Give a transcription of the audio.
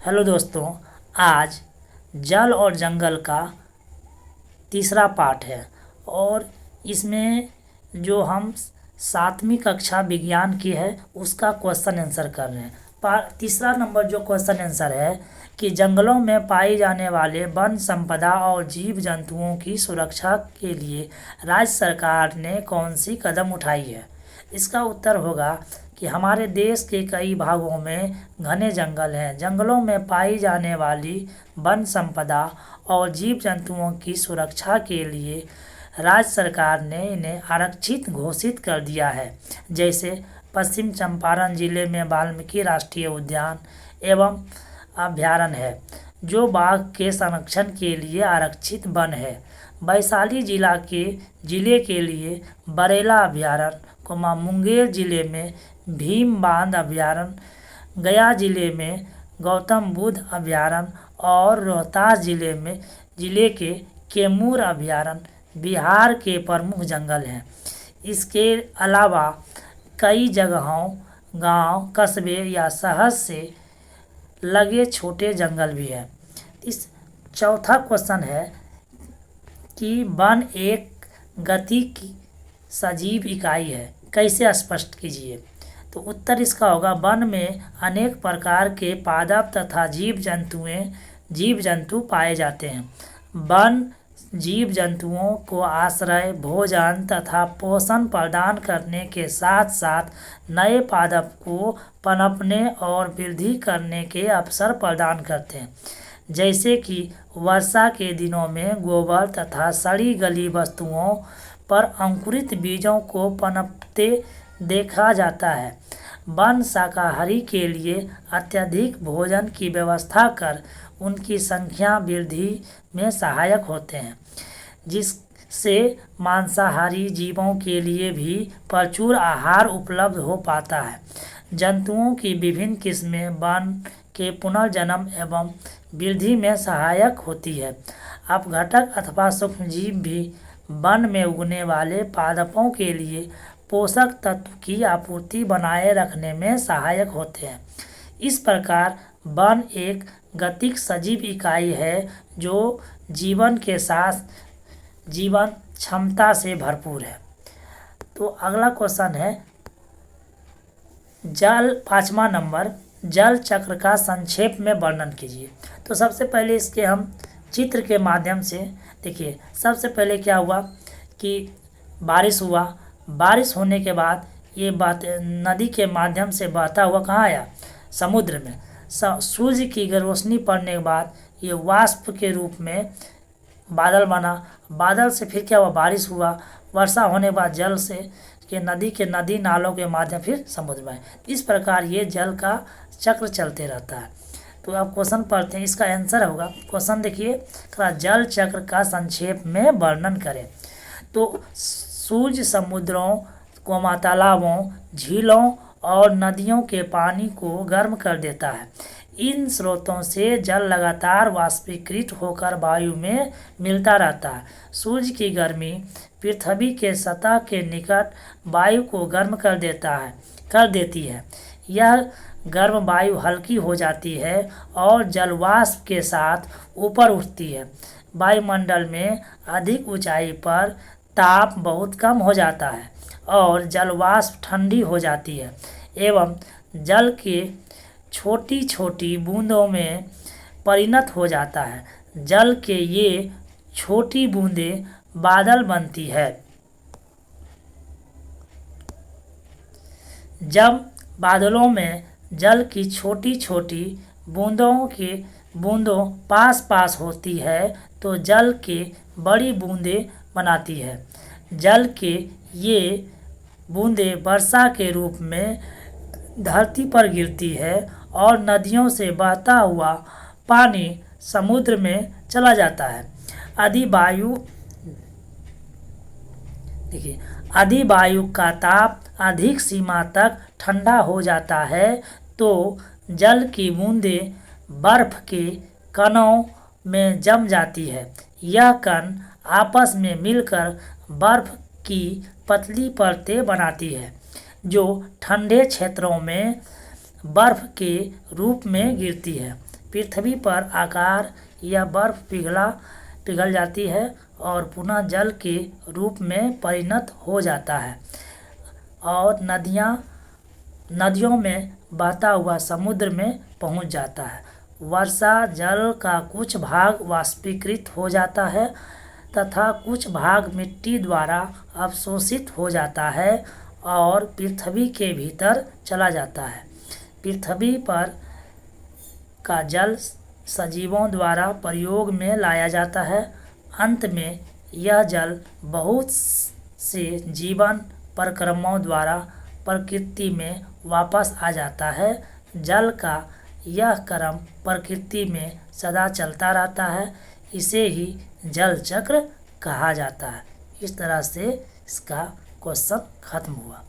Hello दोस्तों, आज जल और जंगल का तीसरा पार्ट है और इसमें जो हम 7वीं कक्षा विज्ञान की है उसका क्वेश्चन आंसर कर रहे हैं। तीसरा नंबर जो क्वेश्चन आंसर है कि जंगलों में पाई जाने वाले वन संपदा और जीव जंतुओं की सुरक्षा के लिए राज्य सरकार ने कौन सी कदम उठाई है। इसका उत्तर होगा कि हमारे देश के कई भागों में घने जंगल हैं। जंगलों में पाई जाने वाली वन संपदा और जीव जंतुओं की सुरक्षा के लिए राज्य सरकार ने इन्हें आरक्षित घोषित कर दिया है। जैसे पश्चिम चंपारण जिले में वाल्मीकि राष्ट्रीय उद्यान एवं अभयारण्य है जो बाघ के संरक्षण के लिए आरक्षित वन है। वैशाली जिले के लिए बरेला अभयारण्य, मुंगेर जिले में भीम बांध अभयारण्य, गया जिले में गौतम बुद्ध अभयारण्य और रोहतास जिले के कैमूर अभयारण्य बिहार के प्रमुख जंगल हैं। इसके अलावा कई जगहों, गांव, कस्बे या शहर से लगे छोटे जंगल भी हैं। इस चौथा क्वेश्चन है कि वन एक गति की सजीव इकाई है, कैसे स्पष्ट कीजिए। तो उत्तर इसका होगा वन में अनेक प्रकार के पादप तथा जीव जंतु पाए जाते हैं। वन जीव जंतुओं को आश्रय, भोजन तथा पोषण प्रदान करने के साथ साथ नए पादप को पनपने और वृद्धि करने के अवसर प्रदान करते हैं। जैसे कि वर्षा के दिनों में गोबर तथा सड़ी गली वस्तुओं पर अंकुरित बीजों को पनपते देखा जाता है। वन शाकाहारी के लिए अत्यधिक भोजन की व्यवस्था कर उनकी संख्या वृद्धि में सहायक होते हैं, जिससे मांसाहारी जीवों के लिए भी प्रचुर आहार उपलब्ध हो पाता है। जंतुओं की विभिन्न किस्में वन के पुनर्जन्म एवं वृद्धि में सहायक होती है। अपघटक अथवा सूक्ष्मजीव भी वन में उगने वाले पादपों के लिए पोषक तत्व की आपूर्ति बनाए रखने में सहायक होते हैं। इस प्रकार वन एक गतिक सजीव इकाई है जो जीवन के साथ जीवन क्षमता से भरपूर है। तो अगला क्वेश्चन है पाँचवा नंबर, जल चक्र का संक्षेप में वर्णन कीजिए। तो सबसे पहले इसके हम चित्र के माध्यम से देखिए। सबसे पहले क्या हुआ कि बारिश हुआ, बारिश होने के बाद ये नदी के माध्यम से बहता हुआ कहाँ आया, समुद्र में। सूर्य की रोशनी पड़ने के बाद ये वाष्प के रूप में बादल बना, बादल से फिर क्या हुआ, बारिश हुआ, वर्षा होने के बाद जल से नदी नालों के माध्यम फिर समुद्र में। इस प्रकार ये जल का चक्र चलते रहता है। तो आप क्वेश्चन पढ़ते हैं, इसका आंसर होगा, क्वेश्चन देखिए, जल चक्र का संक्षेप में वर्णन करें। तो सूर्य समुद्रों, तालाबों, झीलों और नदियों के पानी को गर्म कर देता है। इन स्रोतों से जल लगातार वाष्पीकृत होकर वायु में मिलता रहता है। सूर्य की गर्मी पृथ्वी के सतह के निकट वायु को गर्म कर देती है। यह गर्म वायु हल्की हो जाती है और जलवाष्प के साथ ऊपर उठती है। वायुमंडल में अधिक ऊंचाई पर ताप बहुत कम हो जाता है और जलवाष्प ठंडी हो जाती है एवं जल के छोटी छोटी बूंदों में परिणत हो जाता है। जल के ये छोटी बूंदें बादल बनती है। जब बादलों में जल की छोटी छोटी बूंदों पास पास होती है तो जल के बड़ी बूंदें बनाती है। जल के ये बूंदें वर्षा के रूप में धरती पर गिरती है और नदियों से बहता हुआ पानी समुद्र में चला जाता है। यदि वायु का ताप अधिक सीमा तक ठंडा हो जाता है तो जल की बूंदें बर्फ के कणों में जम जाती है। यह कण आपस में मिलकर बर्फ की पतली परतें बनाती है जो ठंडे क्षेत्रों में बर्फ के रूप में गिरती है। पृथ्वी पर आकार या बर्फ पिघल जाती है और पुनः जल के रूप में परिणत हो जाता है और नदियों में बहता हुआ समुद्र में पहुंच जाता है। वर्षा जल का कुछ भाग वाष्पीकृत हो जाता है तथा कुछ भाग मिट्टी द्वारा अवशोषित हो जाता है और पृथ्वी के भीतर चला जाता है। पृथ्वी पर का जल सजीवों द्वारा प्रयोग में लाया जाता है। अंत में यह जल बहुत से जीवन परिक्रमाओं द्वारा प्रकृति में वापस आ जाता है। जल का यह क्रम प्रकृति में सदा चलता रहता है, इसे ही जल चक्र कहा जाता है। इस तरह से इसका क्वेश्चन खत्म हुआ।